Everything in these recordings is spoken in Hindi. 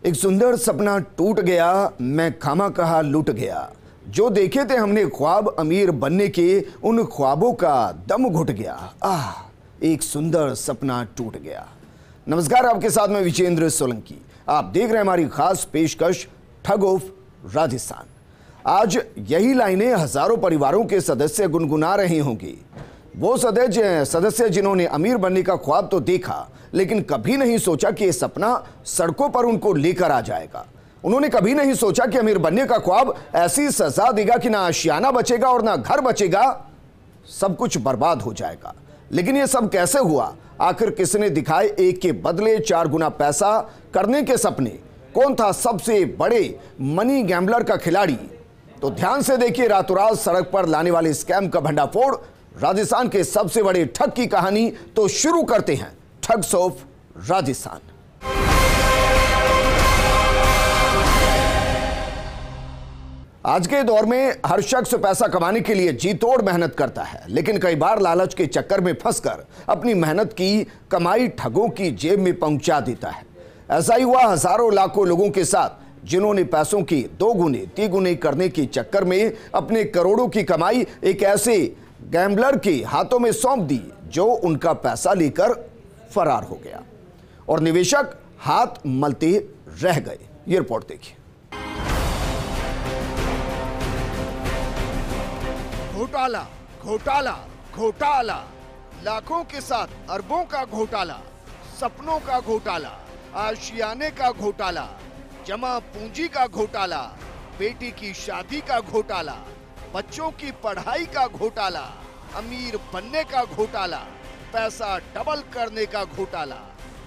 एक सुंदर सपना टूट गया, मैं खामखा लूट गया। जो देखे थे हमने ख्वाब अमीर बनने के, उन ख्वाबों का दम घुट गया। एक सुंदर सपना टूट गया। नमस्कार, आपके साथ मैं विजेंद्र सोलंकी। आप देख रहे हैं हमारी खास पेशकश ठग ऑफ राजस्थान। आज यही लाइनें हजारों परिवारों के सदस्य गुनगुना रहे होंगे। वो सदस्य जिन्होंने अमीर बनने का ख्वाब तो देखा, लेकिन कभी नहीं सोचा कि ये सपना सड़कों पर उनको लेकर आ जाएगा। उन्होंने कभी नहीं सोचा कि अमीर बनने का ख्वाब ऐसी सजा देगा कि ना आशियाना बचेगा और ना घर बचेगा, सब कुछ बर्बाद हो जाएगा। लेकिन ये सब कैसे हुआ? आखिर किसने दिखाए एक के बदले 4 गुना पैसा करने के सपने? कौन था सबसे बड़े मनी गैम्बलर का खिलाड़ी? तो ध्यान से देखिए रातों रात सड़क पर लाने वाले स्कैम का भंडाफोड़, राजस्थान के सबसे बड़े ठग की कहानी। तो शुरू करते हैं ठग्स ऑफ राजस्थान। आज के दौर में हर शख्स पैसा कमाने के लिए जी तोड़ मेहनत करता है, लेकिन कई बार लालच के चक्कर में फंसकर अपनी मेहनत की कमाई ठगों की जेब में पहुंचा देता है। ऐसा ही हुआ हजारों लाखों लोगों के साथ, जिन्होंने पैसों की 2 गुने 3 गुने करने के चक्कर में अपने करोड़ों की कमाई एक ऐसे गैम्बलर के हाथों में सौंप दी, जो उनका पैसा लेकर फरार हो गया और निवेशक हाथ मलते रह गए। ये रिपोर्ट देखिए। घोटाला, घोटाला, घोटाला, लाखों के साथ अरबों का घोटाला, सपनों का घोटाला, आशियाने का घोटाला, जमा पूंजी का घोटाला, बेटी की शादी का घोटाला, बच्चों की पढ़ाई का घोटाला, अमीर बनने का घोटाला, पैसा डबल करने का घोटाला,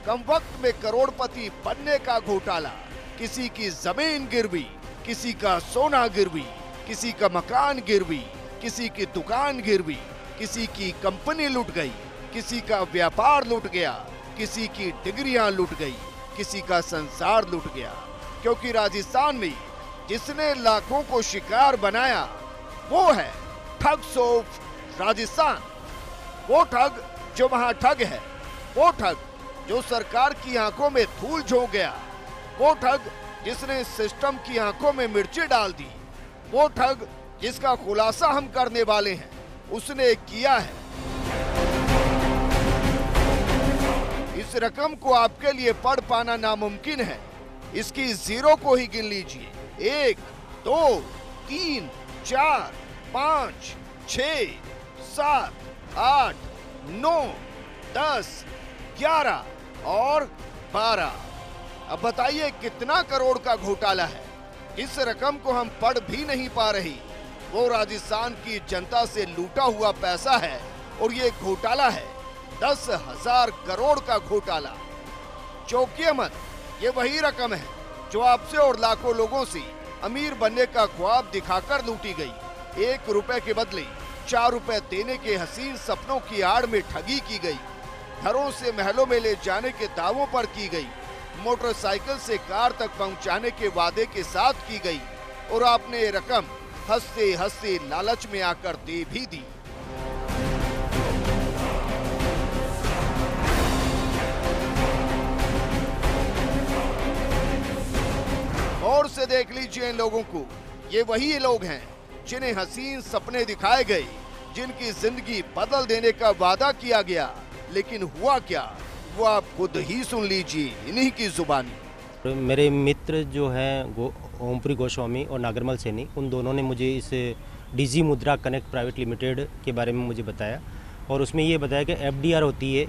कम वक्त में करोड़पति बनने का घोटाला, किसी की जमीन गिरवी, किसी का सोना गिरवी, किसी का मकान गिरवी, किसी की दुकान गिरवी, किसी की कंपनी लूट गई, किसी का व्यापार लूट गया, किसी की डिग्रियां लूट गई, किसी का संसार लूट गया। क्योंकि राजस्थान में जिसने लाखों को शिकार बनाया वो है ठग्स ऑफ राजस्थान। वो ठग जो वहां ठग है, वो ठग जो सरकार की आंखों में धूल झोंक गया, वो ठग जिसने सिस्टम की आंखों में मिर्ची डाल दी, वो ठग जिसका खुलासा हम करने वाले हैं, उसने किया है। इस रकम को आपके लिए पढ़ पाना नामुमकिन है। इसकी जीरो को ही गिन लीजिए। 1 2 3 4 5 6 7 8 9 10 11 और 12। अब बताइए कितना करोड़ का घोटाला है। इस रकम को हम पढ़ भी नहीं पा रही। वो राजस्थान की जनता से लूटा हुआ पैसा है और ये घोटाला है 10,000 करोड़ का घोटाला। चौंकिए मत, ये वही रकम है जो आपसे और लाखों लोगों से अमीर बनने का ख्वाब दिखाकर लूटी गई। 1 रुपए के बदले 4 रुपए देने के हसीन सपनों की आड़ में ठगी की गई। घरों से महलों में ले जाने के दावों पर की गई। मोटरसाइकिल से कार तक पहुंचाने के वादे के साथ की गई और आपने ये रकम हंसते हंसते लालच में आकर दे भी दी। और से देख लीजिए इन लोगों को। ये वही लोग हैं जिन्हें हसीन सपने दिखाए गए, जिनकी जिंदगी बदल देने का वादा किया गया, लेकिन हुआ क्या वो आप खुद ही सुन लीजिए इन्हीं की जुबानी। मेरे मित्र जो हैं ओमपुरी गोस्वामी और नागरमल सैनी, उन दोनों ने मुझे इस डीजी मुद्रा कनेक्ट प्राइवेट लिमिटेड के बारे में मुझे बताया और उसमें ये बताया कि एफडीआर होती है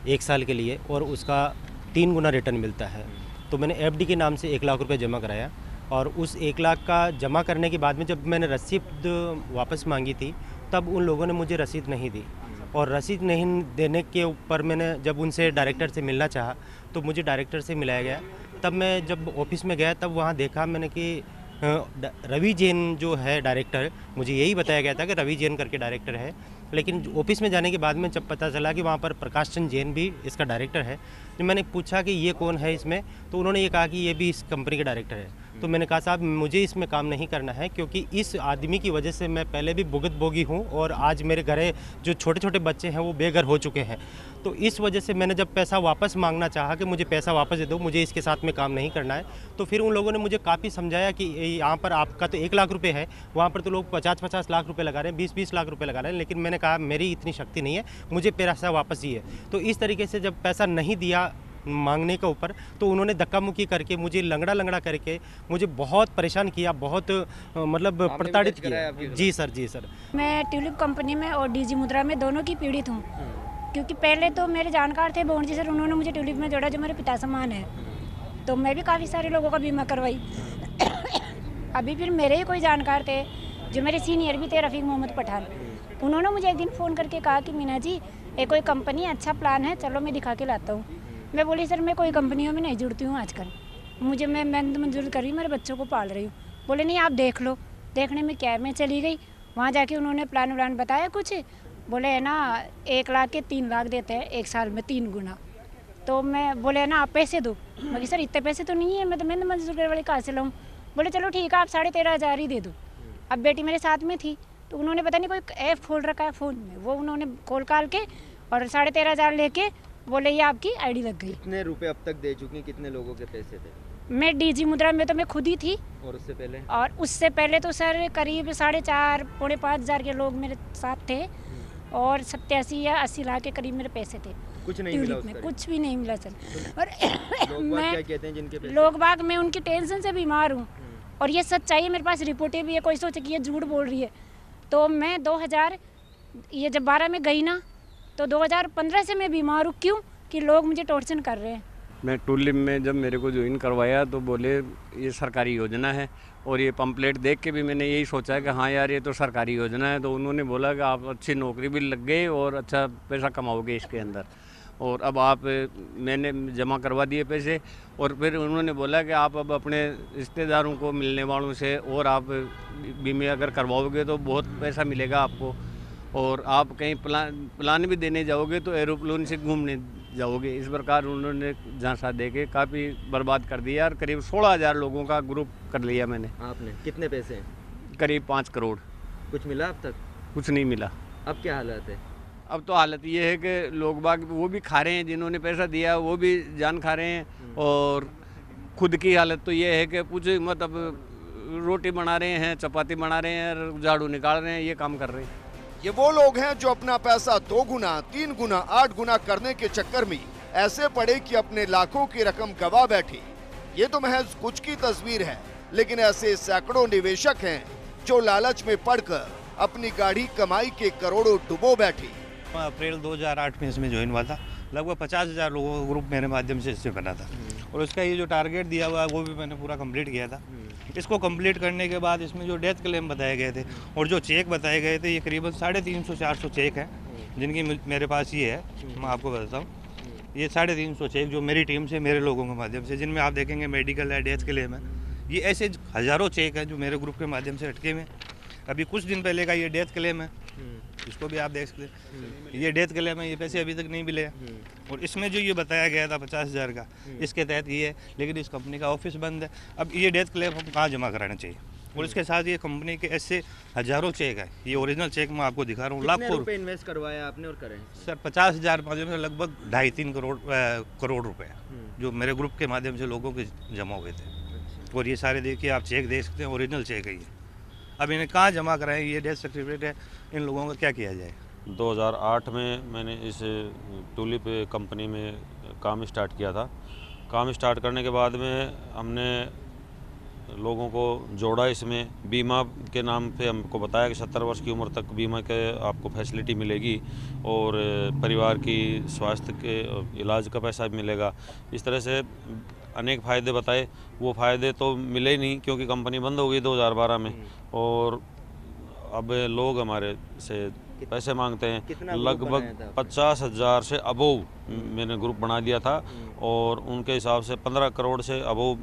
1 साल के लिए और उसका 3 गुना रिटर्न मिलता है। तो मैंने एफडी के नाम से 1 लाख रुपए जमा कराया और उस 1 लाख का जमा करने के बाद में जब मैंने रसीद वापस मांगी थी, तब उन लोगों ने मुझे रसीद नहीं दी और रसीद नहीं देने के ऊपर मैंने जब उनसे डायरेक्टर से मिलना चाहा तो मुझे डायरेक्टर से मिलाया गया। तब मैं जब ऑफिस में गया तब वहाँ देखा मैंने कि रवि जैन जो है डायरेक्टर, मुझे यही बताया गया था कि रवि जैन करके डायरेक्टर है, लेकिन ऑफिस में जाने के बाद में जब पता चला कि वहाँ पर प्रकाश चंद जैन भी इसका डायरेक्टर है, तो मैंने पूछा कि ये कौन है इसमें, तो उन्होंने ये कहा कि ये भी इस कंपनी का डायरेक्टर है। तो मैंने कहा साहब मुझे इसमें काम नहीं करना है, क्योंकि इस आदमी की वजह से मैं पहले भी भुगत भोगी हूँ और आज मेरे घरे जो छोटे छोटे बच्चे हैं वो बेघर हो चुके हैं। तो इस वजह से मैंने जब पैसा वापस मांगना चाहा कि मुझे पैसा वापस दे दो, मुझे इसके साथ में काम नहीं करना है, तो फिर उन लोगों ने मुझे काफ़ी समझाया कि यहाँ पर आपका तो 1 लाख रुपए है, वहाँ पर तो लोग 50-50 लाख रुपए लगा रहे हैं, 20-20 लाख रुपए लगा रहे हैं। लेकिन मैंने कहा मेरी इतनी शक्ति नहीं है, मुझे पैसा वापस ही है। तो इस तरीके से जब पैसा नहीं दिया मांगने के ऊपर, तो उन्होंने धक्का मुक्की करके मुझे लंगड़ा करके मुझे बहुत परेशान किया, बहुत मतलब प्रताड़ित किया। जी सर। मैं ट्यूलिप कंपनी में और डीजी मुद्रा में दोनों की पीड़ित हूँ, क्योंकि पहले तो मेरे जानकार थे बोन जी सर, उन्होंने मुझे ट्यूलिप में जोड़ा जो मेरे पिता समान है, तो मैं भी काफ़ी सारे लोगों का बीमा करवाई। अभी फिर मेरे ही कोई जानकार थे जो मेरे सीनियर भी थे, रफ़ीक मोहम्मद पठान, उन्होंने मुझे एक दिन फ़ोन करके कहा कि मीना जी ये कोई कंपनी अच्छा प्लान है, चलो मैं दिखा के लाता हूँ। मैं बोली सर मैं कोई कंपनियों में नहीं जुड़ती हूँ आजकल, मुझे मैं मंजूर कर रही हूँ, मेरे बच्चों को पाल रही हूँ। बोले नहीं आप देख लो, देखने में क्या है। मैं चली गई, वहाँ जाके उन्होंने प्लान व्लान बताया कुछ, बोले है ना 1 लाख के 3 लाख देते हैं 1 साल में 3 गुना। तो मैं बोले ना आप पैसे दो, मैं सर इतने पैसे तो नहीं है, मैं तो मैंने मंजूर वाले कहाँ से लाऊँ। बोले चलो ठीक है आप 13,500 ही दे दो। अब बेटी मेरे साथ में थी, तो उन्होंने पता नहीं कोई ऐप खोल रखा है फ़ोन में, वो उन्होंने खोल काल के और 13,500 लेके बोले ये आपकी आईडी लग गई। कितने रुपए अब तक दे चुकी, कितने लोगों के पैसे थे? मैं डीजी मुद्रा में तो मैं खुद ही थी, और उससे पहले तो सर करीब 4,500 पौने 5,000 के लोग मेरे साथ थे और 87 या 80 लाख के करीब मेरे पैसे थे। कुछ नहीं मिला में, कुछ भी नहीं मिला सर। और लोग क्या कहते हैं जिनके पैसे? लोग बाग मैं उनकी टेंशन से बीमार हूँ और ये सच्चाई है, मेरे पास रिपोर्टें भी है। कोई सोचे कि ये झूठ बोल रही है, तो मैं 2012 में गई ना, तो 2015 से मैं बीमार हूँ। क्यों कि लोग मुझे टॉर्चर कर रहे हैं। मैं टूलिप में जब मेरे को ज्वाइन करवाया तो बोले ये सरकारी योजना है, और ये पम्पलेट देख के भी मैंने यही सोचा है कि हाँ यार ये तो सरकारी योजना है। तो उन्होंने बोला कि आप अच्छी नौकरी भी लग गए और अच्छा पैसा कमाओगे इसके अंदर, और अब आप मैंने जमा करवा दिए पैसे। और फिर उन्होंने बोला कि आप अब अपने रिश्तेदारों को मिलने वालों से और आप बीमे अगर करवाओगे तो बहुत पैसा मिलेगा आपको, और आप कहीं प्लान भी देने जाओगे तो एरोप्लेन से घूमने जाओगे। इस प्रकार उन्होंने झांसा दे के काफ़ी बर्बाद कर दिया, और करीब 16,000 लोगों का ग्रुप कर लिया मैंने। आपने कितने पैसे? करीब 5 करोड़। कुछ मिला अब तक? कुछ नहीं मिला। अब क्या हालत है? अब तो हालत ये है कि लोग बाग वो भी खा रहे हैं, जिन्होंने पैसा दिया वो भी जान खा रहे हैं, और खुद की हालत तो ये है कि कुछ मतलब रोटी बना रहे हैं, चपाती बना रहे हैं, झाड़ू निकाल रहे हैं, ये काम कर रहे हैं। ये वो लोग हैं जो अपना पैसा 2 गुना 3 गुना 8 गुना करने के चक्कर में ऐसे पड़े कि अपने लाखों की रकम गवा बैठे। ये तो महज कुछ की तस्वीर है, लेकिन ऐसे सैकड़ों निवेशक हैं जो लालच में पड़कर अपनी गाढ़ी कमाई के करोड़ों डुबो बैठे। अप्रैल 2008 में इसमें ज्वाइन हुआ था। लगभग 50,000 लोगों का ग्रुप मेरे माध्यम से इससे बना था, और उसका ये जो टारगेट दिया हुआ है वो भी मैंने पूरा कंप्लीट किया था। इसको कंप्लीट करने के बाद इसमें जो डेथ क्लेम बताए गए थे और जो चेक बताए गए थे, ये करीबन 350-400 चेक हैं जिनकी मेरे पास ये है। मैं आपको बताता हूँ, ये 350 चेक जो मेरी टीम से, मेरे लोगों के माध्यम से, जिनमें आप देखेंगे मेडिकल है, डेथ क्लेम है, ये ऐसे हज़ारों चेक हैं जो मेरे ग्रुप के माध्यम से अटके हुए। अभी कुछ दिन पहले का ये डेथ क्लेम है, इसको भी आप देख सकते हैं, ये डेथ क्लेम है, ये पैसे अभी तक नहीं मिले हैं। और इसमें जो ये बताया गया था 50,000 का, इसके तहत ये है, लेकिन इस कंपनी का ऑफिस बंद है। अब ये डेथ क्लेम हम कहाँ जमा कराना चाहिए? और इसके साथ ये कंपनी के ऐसे हज़ारों चेक है, ये ओरिजिनल चेक मैं आपको दिखा रहा हूँ। लाखों रुपए इन्वेस्ट करवाया आपने और करें? सर 50,000 माध्यम से लगभग 2.5-3 करोड़ रुपए जो मेरे ग्रुप के माध्यम से लोगों के जमा हुए थे। और ये सारे देखिए आप चेक देख सकते हैं, ओरिजिनल चेक है ये। अब इन्हें कहाँ जमा कराएं? ये डेथ सर्टिफिकेट है, इन लोगों का क्या किया जाए? 2008 में मैंने इस टूलिप कंपनी में काम स्टार्ट किया था। काम स्टार्ट करने के बाद में हमने लोगों को जोड़ा, इसमें बीमा के नाम पे हमको बताया कि 70 वर्ष की उम्र तक बीमा के आपको फैसिलिटी मिलेगी और परिवार की स्वास्थ्य के इलाज का पैसा भी मिलेगा। इस तरह से अनेक फ़ायदे बताए। वो फ़ायदे तो मिले ही नहीं क्योंकि कंपनी बंद हो गई 2012 में, और अब लोग हमारे से पैसे मांगते हैं। लगभग 50,000 से अबोव मैंने ग्रुप बना दिया था, और उनके हिसाब से 15 करोड़ से अबोव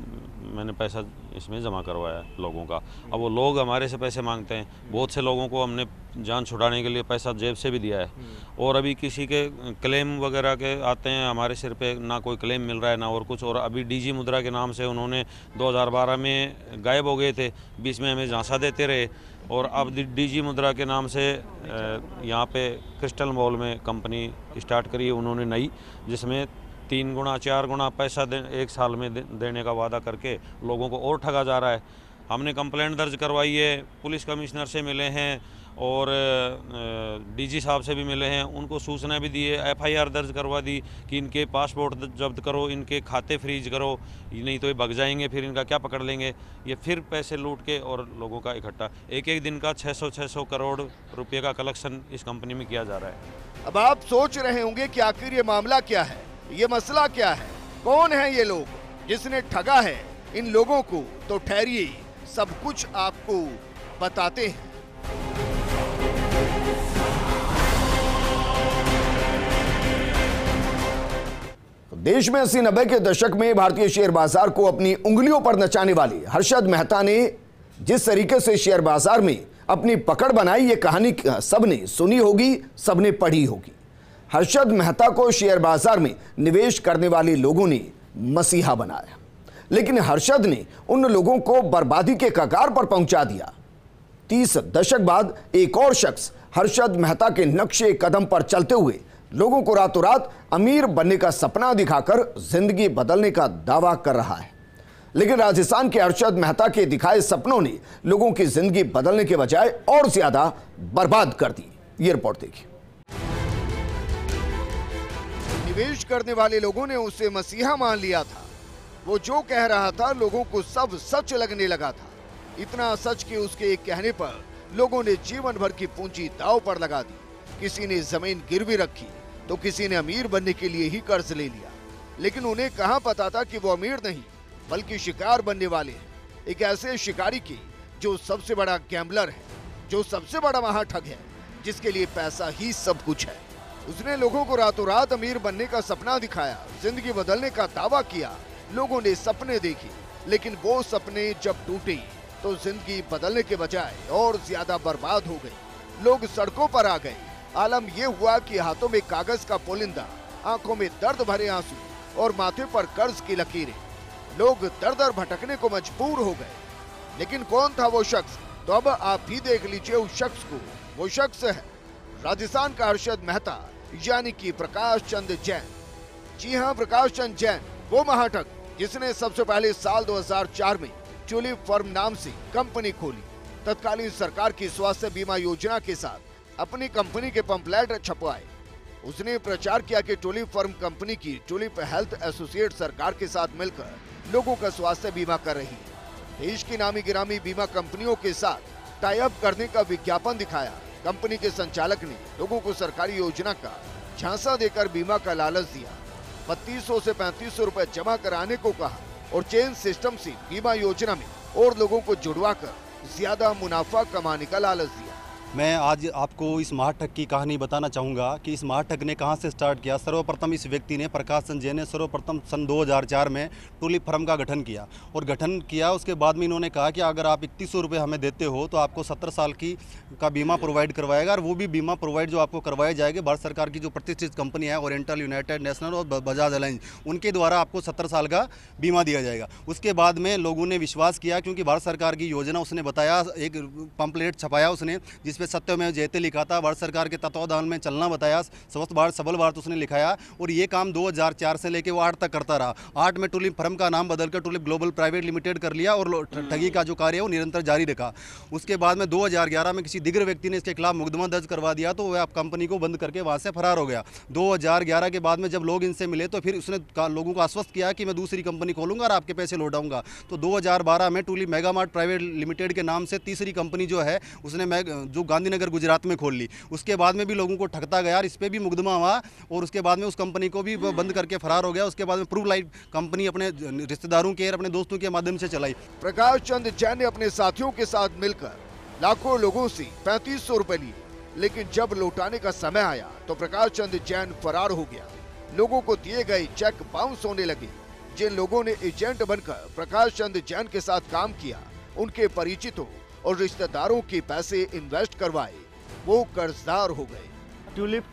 मैंने पैसा इसमें जमा करवाया लोगों का। अब वो लोग हमारे से पैसे मांगते हैं, बहुत से लोगों को हमने जान छुड़ाने के लिए पैसा जेब से भी दिया है, और अभी किसी के क्लेम वगैरह के आते हैं हमारे सिर पे, ना कोई क्लेम मिल रहा है ना और कुछ। और अभी डीजी मुद्रा के नाम से उन्होंने 2012 में गायब हो गए थे, बीच में हमें झांसा देते रहे, और अब डीजी मुद्रा के नाम से यहाँ पे क्रिस्टल मॉल में कंपनी स्टार्ट करी है उन्होंने नई, जिसमें 3 गुना 4 गुना पैसा एक साल में देने का वादा करके लोगों को और ठगा जा रहा है। हमने कंप्लेंट दर्ज करवाई है, पुलिस कमिश्नर से मिले हैं और डीजी साहब से भी मिले हैं, उनको सूचना भी दी है, एफआईआर दर्ज करवा दी कि इनके पासपोर्ट जब्त करो, इनके खाते फ्रीज करो, नहीं तो ये भग जाएंगे, फिर इनका क्या पकड़ लेंगे। ये फिर पैसे लूट के और लोगों का इकट्ठा एक एक दिन का 600 करोड़ रुपये का कलेक्शन इस कंपनी में किया जा रहा है। अब आप सोच रहे होंगे कि आखिर ये मामला क्या है, ये मसला क्या है, कौन है ये लोग जिसने ठगा है इन लोगों को। तो ठहरिए, सब कुछ आपको बताते हैं। देश में 80-90 के दशक में भारतीय शेयर बाजार को अपनी उंगलियों पर नचाने वाले हर्षद मेहता ने जिस तरीके से शेयर बाजार में अपनी पकड़ बनाई, ये कहानी सबने सुनी होगी, सबने पढ़ी होगी। हर्षद मेहता को शेयर बाजार में निवेश करने वाले लोगों ने मसीहा बनाया, लेकिन हर्षद ने उन लोगों को बर्बादी के कगार पर पहुंचा दिया। 30 दशक बाद एक और शख्स हर्षद मेहता के नक्शे कदम पर चलते हुए लोगों को रातों रात अमीर बनने का सपना दिखाकर जिंदगी बदलने का दावा कर रहा है। लेकिन राजस्थान के हर्षद मेहता के दिखाए सपनों ने लोगों की जिंदगी बदलने के बजाय और ज्यादा बर्बाद कर दी। ये रिपोर्ट देखिए। निवेश करने वाले लोगों ने उसे मसीहा मान लिया था। वो जो कह रहा था लोगों को सब सच लगने लगा था। इतना सच कि उसके एक कहने पर लोगों ने जीवन भर की पूंजी दांव पर लगा दी। किसी ने जमीन गिरवी रखी तो किसी ने अमीर बनने के लिए ही कर्ज ले लिया। लेकिन उन्हें कहां पता था कि वो अमीर नहीं बल्कि शिकार बनने वाले हैं। एक ऐसे शिकारी की जो सबसे बड़ा गैम्बलर है, जो सबसे बड़ा महाठग है, जिसके लिए पैसा ही सब कुछ है। उसने लोगों को रातों रात अमीर बनने का सपना दिखाया, जिंदगी बदलने का दावा किया। लोगों ने सपने देखे, लेकिन वो सपने जब टूटे तो जिंदगी बदलने के बजाय और ज्यादा बर्बाद हो गई। लोग सड़कों पर आ गए। आलम ये हुआ कि हाथों में कागज का पोलिंदा, आंखों में दर्द भरे आंसू और माथे पर कर्ज की लकीरें। लोग दर दर भटकने को मजबूर हो गए। लेकिन कौन था वो शख्स? तो अब आप भी देख लीजिए उस शख्स को। वो शख्स है राजस्थान का हर्षद मेहता, यानी कि प्रकाश चंद जैन। जी हाँ, प्रकाश चंद जैन, वो महाठग जिसने सबसे पहले साल 2004 में ट्यूलिप फर्म नाम से कंपनी खोली। तत्कालीन सरकार की स्वास्थ्य बीमा योजना के साथ अपनी कंपनी के पंपलेट छपवाए। उसने प्रचार किया कि ट्यूलिप फर्म कंपनी की ट्यूलिप हेल्थ एसोसिएट सरकार के साथ मिलकर लोगों का स्वास्थ्य बीमा कर रही है। देश की नामी गिरामी बीमा कंपनियों के साथ टाई अप करने का विज्ञापन दिखाया। कंपनी के संचालक ने लोगों को सरकारी योजना का झांसा देकर बीमा का लालच दिया। 3200 से 3500 रुपए जमा कराने को कहा और चेन सिस्टम से बीमा योजना में और लोगों को जुड़वाकर ज्यादा मुनाफा कमाने का लालच दिया। मैं आज आपको इस महाठग की कहानी बताना चाहूँगा कि इस महाठग ने कहाँ से स्टार्ट किया। सर्वप्रथम इस व्यक्ति ने, प्रकाश चंद जैन ने सर्वप्रथम सन 2004 में ट्यूलिप फर्म का गठन किया और गठन किया उसके बाद में इन्होंने कहा कि अगर आप 3100 रुपये हमें देते हो तो आपको 17 साल का बीमा प्रोवाइड करवाएगा। और वो भी बीमा प्रोवाइड जो आपको करवाए जाएंगे भारत सरकार की जो प्रतिष्ठित कंपनी है ओरिएंटल, यूनाइटेड नेशनल और बजाज अलायंस, उनके द्वारा आपको 17 साल का बीमा दिया जाएगा। उसके बाद में लोगों ने विश्वास किया क्योंकि भारत सरकार की योजना उसने बताया, एक पंपलेट छपाया उसने जिसपे सत्यमेव जयते लिखा था। भारत सरकार के तत्वावधान में चलना बताया, स्वस्थ भारत सबल भारत उसने लिखाया। और ये काम 2004 से लेके वो 8 तक करता रहा। 8 में ट्यूलिप फर्म का नाम बदलकर ट्यूलिप ग्लोबल प्राइवेट लिमिटेड कर लिया और ठगी का जो कार्य है वो निरंतर जारी रखा। उसके बाद में 2011 में किसी दिग्गज व्यक्ति ने इसके खिलाफ मुकदमा दर्ज करवा दिया तो वह कंपनी को बंद करके वहाँ से फरार हो गया। 2011 के बाद में जब लोग इनसे मिले तो फिर उसने लोगों को आश्वस्त किया कि मैं दूसरी कंपनी खोलूंगा और आपके पैसे लौटाऊंगा। तो 2012 में ट्यूलिप मेगामार्ट प्राइवेट लिमिटेड के नाम से तीसरी कंपनी जो है उसने जो गांधीनगर गुजरात में खोल ली। उसके बाद में भी लोगों को ठगता गया, इस पे भी मुकदमा हुआ और उसके बाद में उस कंपनी को भी बंद करके फरार हो गया। उसके बाद में प्रूव लाइफ कंपनी अपने रिश्तेदारों के और अपने दोस्तों के माध्यम से चलाई। प्रकाश चंद जैन ने अपने साथियों के साथ मिलकर लाखों लोगों से 3500 रुपए लिए, लेकिन जब लौटाने का समय आया तो प्रकाश चंद जैन फरार हो गया। लोगों को दिए गए चेक बाउंस होने लगे। जिन लोगों ने एजेंट बनकर प्रकाश चंद जैन के साथ काम किया, उनके परिचितों और रिश्तेदारों के पैसे इन्वेस्ट करवाए, वो कर्जदार हो गए। Tulip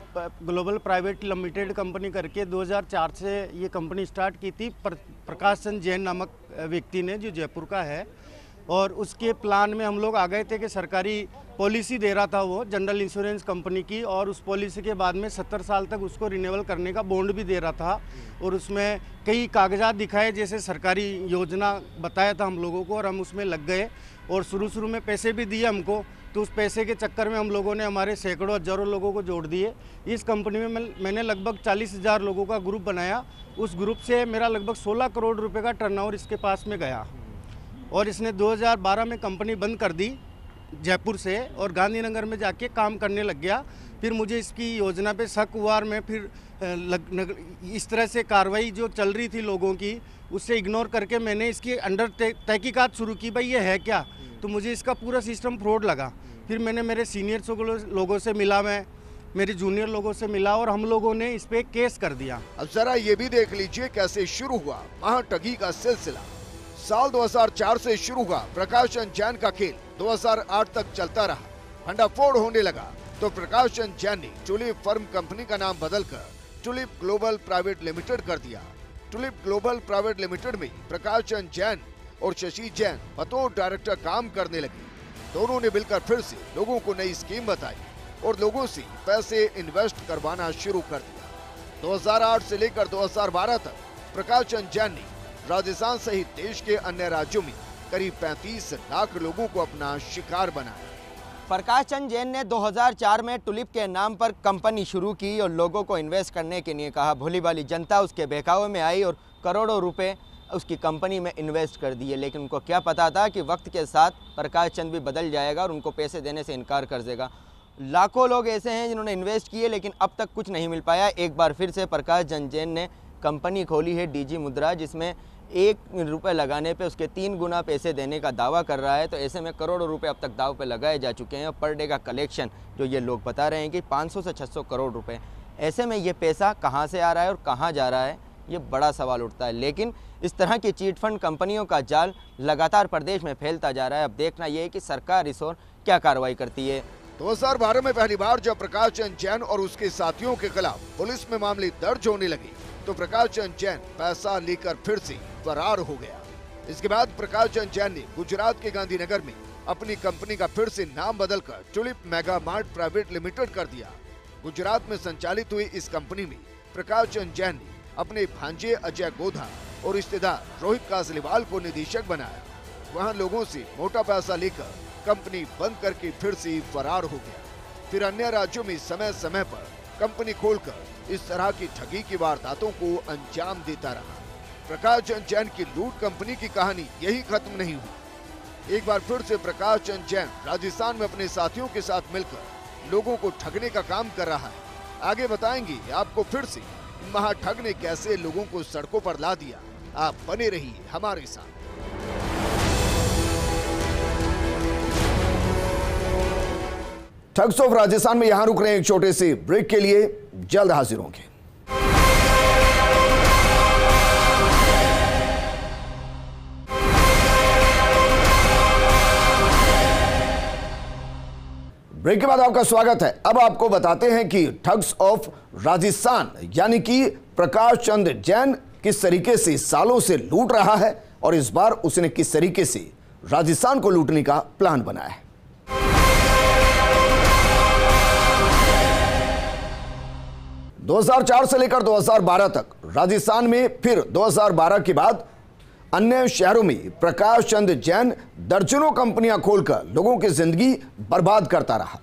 global private limited company करके 2004 से ये कंपनी स्टार्ट की थी। प्रकाश चंद जैन नामक व्यक्ति ने, जो जयपुर का है, और उसके प्लान में हम लोग आ गए थे कि सरकारी पॉलिसी दे रहा था वो जनरल इंश्योरेंस कंपनी की, और उस पॉलिसी के बाद में 70 साल तक उसको रिन्यूअल करने का बॉन्ड भी दे रहा था, और उसमें कई कागजात दिखाए जैसे सरकारी योजना बताया था हम लोगों को, और हम उसमें लग गए और शुरू में पैसे भी दिए हमको। तो उस पैसे के चक्कर में हम लोगों ने हमारे सैकड़ों हजारों लोगों को जोड़ दिए। इस कंपनी में मैंने लगभग 40,000 लोगों का ग्रुप बनाया। उस ग्रुप से मेरा लगभग 16 करोड़ रुपए का टर्नओवर इसके पास में गया, और इसने 2012 में कंपनी बंद कर दी जयपुर से, और गांधीनगर में जाके काम करने लग गया। फिर मुझे इसकी योजना पे शक हुआ, और मैं फिर इस तरह से कार्रवाई जो चल रही थी लोगों की, उससे इग्नोर करके मैंने इसकी अंडर तहकीकात शुरू की, भाई ये है क्या। तो मुझे इसका पूरा सिस्टम फ्रॉड लगा। फिर मैंने मेरे सीनियर लोगों से मिला, मैं मेरे जूनियर लोगों से मिला, और हम लोगों ने इस पे केस कर दिया। अब जरा ये भी देख लीजिए कैसे शुरू हुआ महाठगी का सिलसिला। साल 2004 से शुरू हुआ प्रकाश चंद जैन का खेल 2008 तक चलता रहा। भंडाफोड़ होने लगा तो प्रकाश चंद जैन ने ट्यूलिप फर्म कंपनी का नाम बदलकर ट्यूलिप ग्लोबल प्राइवेट लिमिटेड कर दिया। ट्यूलिप ग्लोबल प्राइवेट लिमिटेड में प्रकाश चंद जैन और शशि जैन बतौर डायरेक्टर काम करने लगे। दोनों ने मिलकर फिर से लोगों को नई स्कीम बताई और लोगों से पैसे इन्वेस्ट करवाना शुरू कर दिया। 2008 से लेकर 2012 तक प्रकाश चंद जैन ने राजस्थान सहित देश के अन्य राज्यों में करीब 35 लाख लोगों को अपना शिकार बनाया। प्रकाश चंद जैन ने 2004 में ट्यूलिप के नाम पर कंपनी शुरू की और लोगों को इन्वेस्ट करने के लिए कहा। भोली भाली जनता उसके बहकावे में आई और करोड़ों रुपए उसकी कंपनी में इन्वेस्ट कर दिए। लेकिन उनको क्या पता था कि वक्त के साथ प्रकाश चंद भी बदल जाएगा और उनको पैसे देने से इनकार कर देगा। लाखों लोग ऐसे हैं जिन्होंने इन्वेस्ट किए, लेकिन अब तक कुछ नहीं मिल पाया। एक बार फिर से प्रकाश चंद जैन ने कंपनी खोली है डीजी मुद्रा, जिसमें 1 रुपये लगाने पे उसके 3 गुना पैसे देने का दावा कर रहा है। तो ऐसे में करोड़ों रुपए अब तक दाव पे लगाए जा चुके हैं और पर डे का कलेक्शन जो ये लोग बता रहे हैं कि 500 से 600 करोड़ रुपए। ऐसे में ये पैसा कहाँ से आ रहा है और कहाँ जा रहा है, ये बड़ा सवाल उठता है। लेकिन इस तरह की चीट फंड कंपनियों का जाल लगातार प्रदेश में फैलता जा रहा है। अब देखना ये है कि सरकार इस ओर क्या कार्रवाई करती है। 2012 में पहली बार जब प्रकाश चंद जैन और उसके साथियों के खिलाफ पुलिस में मामले दर्ज होने लगे तो प्रकाश चंद जैन पैसा लेकर फिर से फरार हो गया। इसके बाद प्रकाश चंद जैन ने गुजरात के गांधीनगर में अपनी कंपनी का फिर से नाम बदलकर tulip mega mart private limited कर दिया। गुजरात में संचालित हुई इस कंपनी में प्रकाश चंद जैन ने अपने भांजे अजय गोधा और रिश्तेदार रोहित कासलीवाल को निदेशक बनाया। वहां लोगों से मोटा पैसा लेकर कंपनी बंद करके फिर से फरार हो गया। फिर अन्य राज्यों में समय समय पर कंपनी खोलकर इस तरह की ठगी की वारदातों को अंजाम देता रहा। प्रकाश चंद जैन की लूट कंपनी की कहानी यही खत्म नहीं हुई। एक बार फिर से प्रकाश चंद जैन राजस्थान में अपने साथियों के साथ मिलकर लोगों को ठगने का काम कर रहा है। आगे बताएंगे आपको फिर से महाठग ने कैसे लोगों को सड़कों पर ला दिया। आप बने रहिए हमारे साथ। ठग्स ऑफ राजस्थान में यहां रुक रहे हैं एक छोटे से ब्रेक के लिए, जल्द हाजिर होंगे। ब्रेक के बाद आपका स्वागत है। अब आपको बताते हैं कि ठग्स ऑफ राजस्थान यानी कि प्रकाश चंद जैन किस तरीके से सालों से लूट रहा है और इस बार उसने किस तरीके से राजस्थान को लूटने का प्लान बनाया है। – 2004 से लेकर 2012 तक राजस्थान में, फिर 2012 के बाद अन्य शहरों में प्रकाश चंद जैन दर्जनों कंपनियां खोलकर लोगों की जिंदगी बर्बाद करता रहा।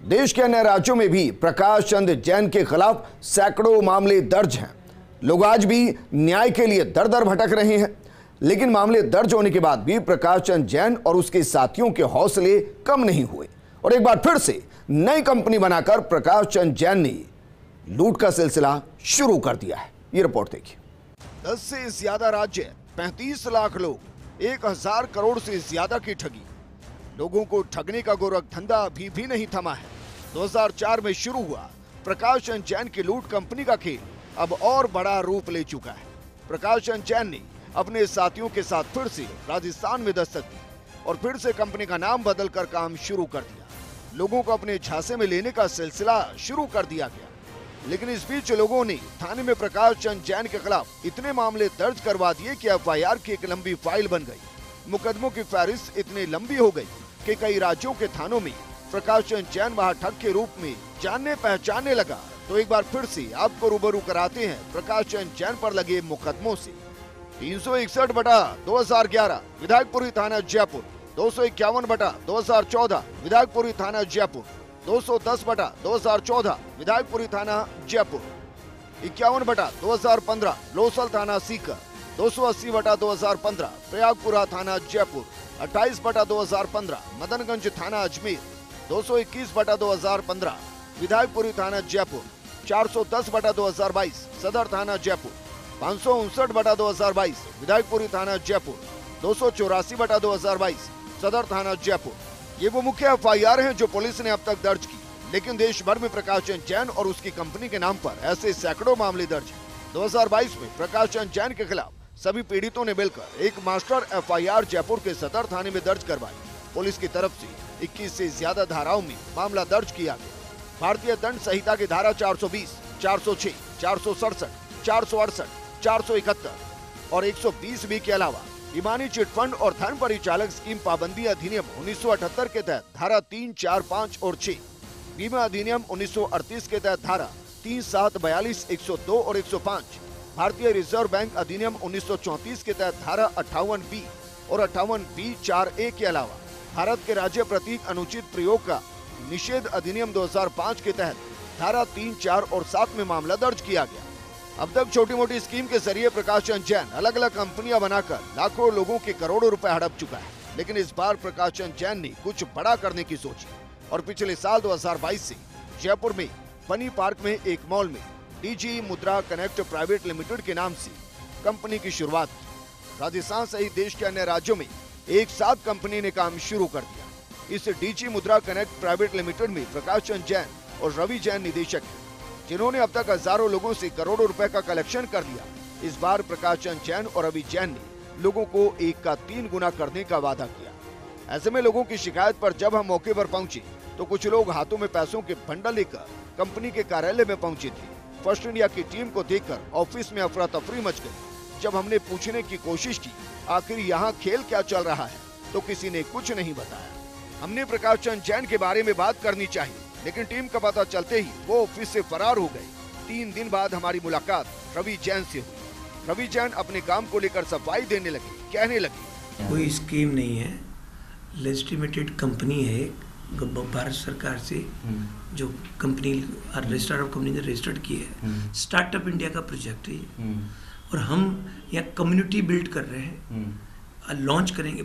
देश के अन्य राज्यों में भी प्रकाश चंद जैन के खिलाफ सैकड़ों मामले दर्ज हैं। लोग आज भी न्याय के लिए दर दर भटक रहे हैं, लेकिन मामले दर्ज होने के बाद भी प्रकाश चंद जैन और उसके साथियों के हौसले कम नहीं हुए और एक बार फिर से नई कंपनी बनाकर प्रकाश चंद जैन ने लूट का सिलसिला शुरू कर दिया है। ये रिपोर्ट देखिए। 10 से ज्यादा राज्य, 35 लाख लोग, 1000 करोड़ से ज्यादा की ठगी। लोगों को ठगने का गोरख धंधा अभी भी नहीं थमा है। 2004 में शुरू हुआ प्रकाश चंद जैन की लूट कंपनी का खेल अब और बड़ा रूप ले चुका है। प्रकाश चंद जैन ने अपने साथियों के साथ फिर से राजस्थान में दस्तक दी और फिर से कंपनी का नाम बदलकर काम शुरू कर दिया। लोगों को अपने झांसे में लेने का सिलसिला शुरू कर दिया गया। लेकिन इस बीच लोगों ने थाने में प्रकाश चंद जैन के खिलाफ इतने मामले दर्ज करवा दिए कि एफआईआर की एक लंबी फाइल बन गई। मुकदमों की फहरिस्त इतनी लंबी हो गई कि कई राज्यों के थानों में प्रकाश चंद जैन महाठग के रूप में जानने पहचानने लगा। तो एक बार फिर से आपको रूबरू कराते हैं प्रकाश चंद जैन पर लगे मुकदमों से। 361/2011 विधायकपुरी थाना जयपुर, 251/2014 विधायकपुरी थाना जयपुर, 210/2014 विधायकपुरी थाना जयपुर, 51/2015 लोसल थाना सीकर, 280/2015 प्रयागपुरा थाना जयपुर, 28/2015 मदनगंज थाना अजमेर, 221/2015 विधायकपुरी थाना जयपुर, 410/2022 सदर थाना जयपुर, 559/2022 विधायकपुरी थाना जयपुर, 284/2022 सदर थाना जयपुर। ये वो मुख्य एफआईआर हैं जो पुलिस ने अब तक दर्ज की। लेकिन देश भर में प्रकाश चंद जैन और उसकी कंपनी के नाम पर ऐसे सैकड़ों मामले दर्ज हैं। 2022 में प्रकाश चंद जैन के खिलाफ सभी पीड़ितों ने मिलकर एक मास्टर एफआईआर जयपुर के सदर थाने में दर्ज करवाई। पुलिस की तरफ से 21 से ज्यादा धाराओं में मामला दर्ज किया गया। भारतीय दंड संहिता की धारा 420, 406, 467, 468, 471 और 120 बी के अलावा ईमानी चिटफंड और धन परिचालक स्कीम पाबंदी अधिनियम 1978 के तहत धारा 3, 4, 5 और 6, बीमा अधिनियम 1938 के तहत धारा 3, 7, 42, 102 और 105, भारतीय रिजर्व बैंक अधिनियम 1934 के तहत धारा 58B और 58B 4A के अलावा भारत के राज्य प्रतीक अनुचित प्रयोग का निषेध अधिनियम 2005 के तहत धारा 3, 4 और 7 में मामला दर्ज किया गया। अब तक छोटी मोटी स्कीम के जरिए प्रकाश चंद जैन अलग अलग कंपनियां बनाकर लाखों लोगों के करोड़ों रुपए हड़प चुका है। लेकिन इस बार प्रकाश चंद जैन ने कुछ बड़ा करने की सोची और पिछले साल 2022 से जयपुर में बनी पार्क में एक मॉल में डीजी मुद्रा कनेक्ट प्राइवेट लिमिटेड के नाम से कंपनी की शुरुआत की। राजस्थान सहित देश के अन्य राज्यों में एक साथ कंपनी ने काम शुरू कर दिया। इस डीजी मुद्रा कनेक्ट प्राइवेट लिमिटेड में प्रकाश चंद जैन और रवि जैन निदेशक हैं, जिन्होंने अब तक हजारों लोगों से करोड़ों रुपए का कलेक्शन कर लिया। इस बार प्रकाश चंद जैन और रवि जैन ने लोगों को 1 का 3 गुना करने का वादा किया। ऐसे में लोगों की शिकायत पर जब हम मौके पर पहुंचे तो कुछ लोग हाथों में पैसों के बंडल लेकर कंपनी के कार्यालय में पहुंचे थे। फर्स्ट इंडिया की टीम को देखकर ऑफिस में अफरा तफरी मच गई। जब हमने पूछने की कोशिश की आखिर यहाँ खेल क्या चल रहा है तो किसी ने कुछ नहीं बताया। हमने प्रकाश चंद जैन के बारे में बात करनी चाहिए, लेकिन टीम का पता चलते ही वो ऑफिस से फरार हो गए। 3 दिन बाद हमारी मुलाकात रवि जैन से हुई। रवि जैन अपने काम को लेकर सफाई देने लगे, कहने लगे, कोई स्कीम नहीं है, लेजिटिमेटेड कंपनी है भारत सरकार से जो कंपनी रजिस्ट्रार ऑफ कंपनी ने रजिस्टर्ड की है। स्टार्टअप इंडिया का प्रोजेक्ट है और हम यहाँ कम्युनिटी बिल्ड कर रहे हैं, लॉन्च करेंगे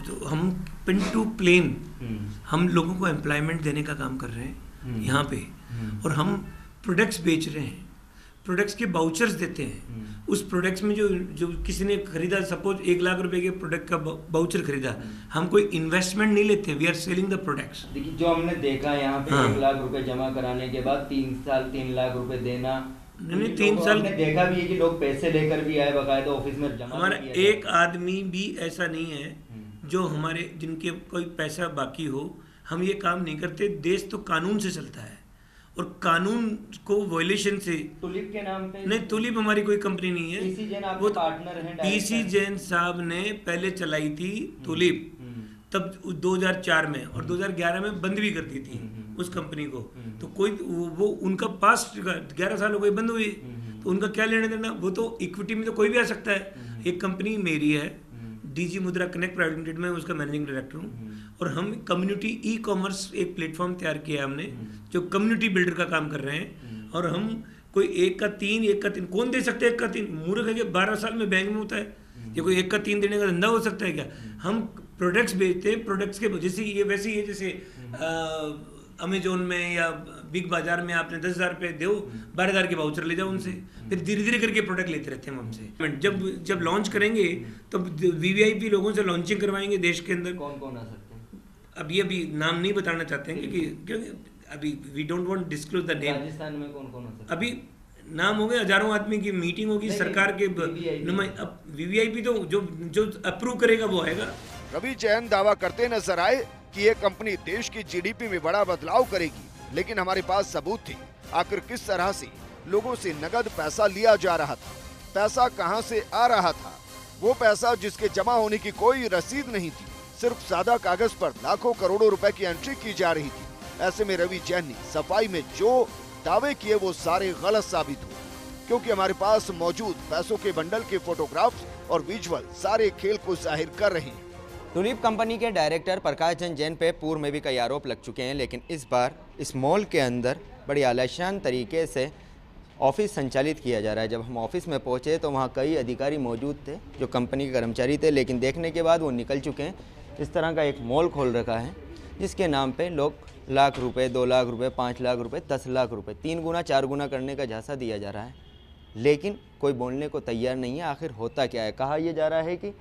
तो हम पिन टू प्लेन हम लोगों को एम्प्लॉयमेंट देने का काम कर रहे हैं यहाँ पे। और हम प्रोडक्ट्स बेच रहे हैं, प्रोडक्ट्स के बाउचर्स देते हैं। उस प्रोडक्ट्स में जो किसी ने खरीदा, सपोज 1 लाख रुपए के प्रोडक्ट का बाउचर खरीदा, हम कोई इन्वेस्टमेंट नहीं लेते, we are selling the products. देखिए जो हमने देखा यहाँ पे 1 लाख रुपए जमा कराने के बाद 3 साल 3 लाख रुपए देना, नहीं 3 साल हमने देखा भी है कि लोग पैसे लेकर भी आए, बकायदा ऑफिस में जमा। हमारा एक आदमी भी ऐसा नहीं है जो हमारे जिनके कोई पैसा बाकी हो। हम ये काम नहीं करते। देश तो कानून से चलता है और कानून को वायलेशन से टुलिप के नाम पे नहीं, टुलिप हमारी कोई कंपनी नहीं है। पीसी जैन आपके पार्टनर हैं। पीसी जैन साहब ने पहले चलाई थी टुलिप, तब 2004 में, और 2011 में बंद भी कर दी थी उस कंपनी को। तो कोई वो उनका पास 11 साल हो गए बंद हुई, तो उनका क्या लेने देना। वो तो इक्विटी में तो कोई भी आ सकता है। एक कंपनी मेरी है डीजी मुद्रा कनेक्ट प्राइवेट लिमिटेड में, उसका मैनेजिंग डायरेक्टर हूँ। और हम कम्युनिटी ई कॉमर्स एक प्लेटफॉर्म तैयार किया है हमने, जो कम्युनिटी बिल्डर का काम कर रहे हैं। और हम कोई 1 का 3 कौन दे सकते हैं 1 का 3? मूर्ख है कि 12 साल में बैंक में होता है। ये कोई 1 का 3 देने का धंधा हो सकता है क्या? हम प्रोडक्ट्स बेचते हैं, प्रोडक्ट्स के जैसे ये वैसे ही है, जैसे अमेजोन में या बिग बाजार में आपने 10,000 रुपये दो, 12,000 के वाउचर ले जाओ उनसे, फिर धीरे धीरे करके प्रोडक्ट लेते रहते हैं हमसे। जब लॉन्च करेंगे तो वीवीआईपी लोगों से लॉन्चिंग करवाएंगे देश के अंदर। कौन कौन आ सकते हैं? अभी नाम नहीं बताना चाहते हैं क्योंकि अभी we don't want disclose the name. Rajasthan में कौन कौन आ सकते हैं? अभी नाम हो गए, हजारों आदमी की मीटिंग होगी, सरकार के अब वीवीआईपी तो जो अप्रूव करेगा वो आएगा। रवि जैन दावा करते नजर आए कि ये कंपनी देश की जीडीपी में बड़ा बदलाव करेगी, लेकिन हमारे पास सबूत थे। आखिर किस तरह से लोगों से नगद पैसा लिया जा रहा था, पैसा कहां से आ रहा था, वो पैसा जिसके जमा होने की कोई रसीद नहीं थी, सिर्फ सादा कागज पर लाखों करोड़ों रुपए की एंट्री की जा रही थी। ऐसे में रवि जैन ने सफाई में जो दावे किए वो सारे गलत साबित हुए, क्योंकि हमारे पास मौजूद पैसों के बंडल के फोटोग्राफ्स और विजुअल सारे खेल को जाहिर कर रहे हैं। टुलिप कंपनी के डायरेक्टर प्रकाश चंद जैन पे पूर्व में भी कई आरोप लग चुके हैं, लेकिन इस बार इस मॉल के अंदर बड़ी आलीशान तरीके से ऑफिस संचालित किया जा रहा है। जब हम ऑफिस में पहुंचे तो वहां कई अधिकारी मौजूद थे जो कंपनी के कर्मचारी थे, लेकिन देखने के बाद वो निकल चुके हैं। इस तरह का एक मॉल खोल रखा है जिसके नाम पे लोग लाख रुपए, 2 लाख रुपए, 5 लाख रुपए, 10 लाख रुपए 3 गुना 4 गुना करने का झांसा दिया जा रहा है, लेकिन कोई बोलने को तैयार नहीं है। आखिर होता क्या है? कहा यह जा रहा है कि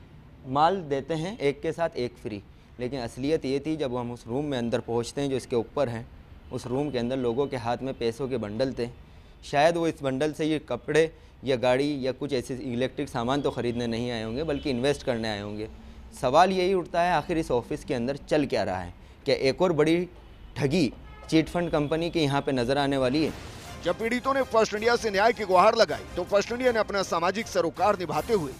माल देते हैं एक के साथ एक फ्री, लेकिन असलियत ये थी जब हम उस रूम में अंदर पहुंचते हैं जो इसके ऊपर है, उस रूम के अंदर लोगों के हाथ में पैसों के बंडल थे। शायद वो इस बंडल से ये कपड़े या गाड़ी या कुछ ऐसे इलेक्ट्रिक सामान तो ख़रीदने नहीं आए होंगे, बल्कि इन्वेस्ट करने आए होंगे। सवाल यही उठता है आखिर इस ऑफिस के अंदर चल क्या रहा है? क्या एक और बड़ी ठगी चीट फंड कंपनी के यहाँ पे नजर आने वाली है? जब पीड़ितों ने फर्स्ट इंडिया से न्याय की गुहार लगाई तो फर्स्ट इंडिया ने अपना सामाजिक सरोकार निभाते हुए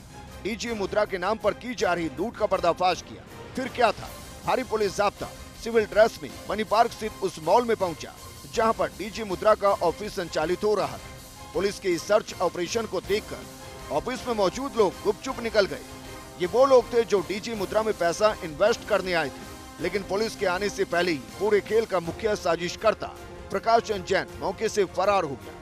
डीजी मुद्रा के नाम पर की जा रही लूट का पर्दाफाश किया। फिर क्या था? भारी पुलिस जाब्ता सिविल ड्रेस में मनी पार्क स्थित उस मॉल में पहुंचा जहां पर डीजी मुद्रा का ऑफिस संचालित हो रहा था। पुलिस के इस सर्च ऑपरेशन को देखकर ऑफिस में मौजूद लोग गुपचुप निकल गए। ये वो लोग थे जो डीजी मुद्रा में पैसा इन्वेस्ट करने आए थे, लेकिन पुलिस के आने से पहले ही पूरे खेल का मुख्य साजिशकर्ता प्रकाश चंद जैन मौके से फरार हो गया।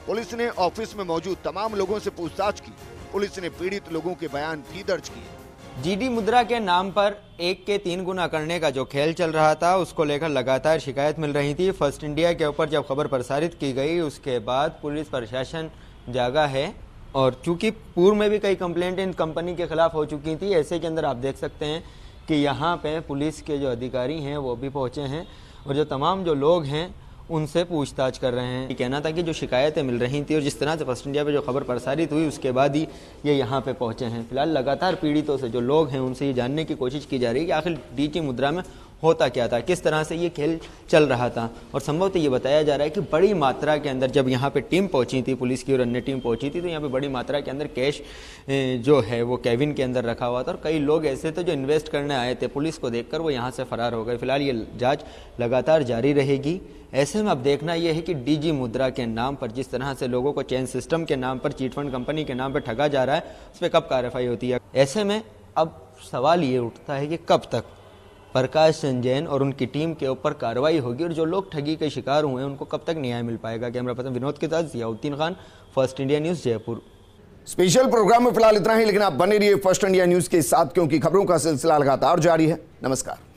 पुलिस ने ऑफिस में मौजूद तमाम लोगों से पूछताछ की। पुलिस ने पीड़ित लोगों के बयान भी दर्ज किए। जीडी मुद्रा के नाम पर 1 के 3 गुना करने का जो खेल चल रहा था उसको लेकर लगातार शिकायत मिल रही थी। फर्स्ट इंडिया के ऊपर जब खबर प्रसारित की गई उसके बाद पुलिस प्रशासन जागा है, और चूंकि पूर्व में भी कई कंप्लेंट इन कंपनी के खिलाफ हो चुकी थी, ऐसे के अंदर आप देख सकते हैं कि यहाँ पे पुलिस के जो अधिकारी हैं वो भी पहुँचे हैं और जो तमाम जो लोग हैं उनसे पूछताछ कर रहे हैं। ये कहना था कि जो शिकायतें मिल रही थी और जिस तरह से फर्स्ट इंडिया पे जो खबर प्रसारित हुई उसके बाद ही ये यहाँ पे पहुँचे हैं। फिलहाल लगातार पीड़ितों से जो लोग हैं उनसे ये जानने की कोशिश की जा रही है कि आखिर डीजी मुद्रा में होता क्या था, किस तरह से ये खेल चल रहा था। और संभवतः ये बताया जा रहा है कि बड़ी मात्रा के अंदर जब यहाँ पे टीम पहुँची थी, पुलिस की और अन्य टीम पहुँची थी, तो यहाँ पे बड़ी मात्रा के अंदर कैश जो है वो कैबिन के अंदर रखा हुआ था और कई लोग ऐसे थे जो इन्वेस्ट करने आए थे। पुलिस को देखकर वो यहाँ से फरार हो गए। फिलहाल ये जाँच लगातार जारी रहेगी। ऐसे में अब देखना यह है कि डीजी मुद्रा के नाम पर जिस तरह से लोगों को चेन सिस्टम के नाम पर, चीटफंड कंपनी के नाम पर ठगा जा रहा है, उस पर कब कार्रवाई होती है। ऐसे में अब सवाल ये उठता है कि कब तक प्रकाश चंद जैन और उनकी टीम के ऊपर कार्रवाई होगी और जो लोग ठगी के शिकार हुए हैं उनको कब तक न्याय मिल पाएगा। कैमरा पर्सन विनोद के साथ Ziauddin Khan, First India News, Jaipur. Special programme में फिलहाल इतना ही, लेकिन आप बने रहिए फर्स्ट इंडिया न्यूज़ के साथ क्योंकि खबरों का सिलसिला लगातार जारी है। नमस्कार।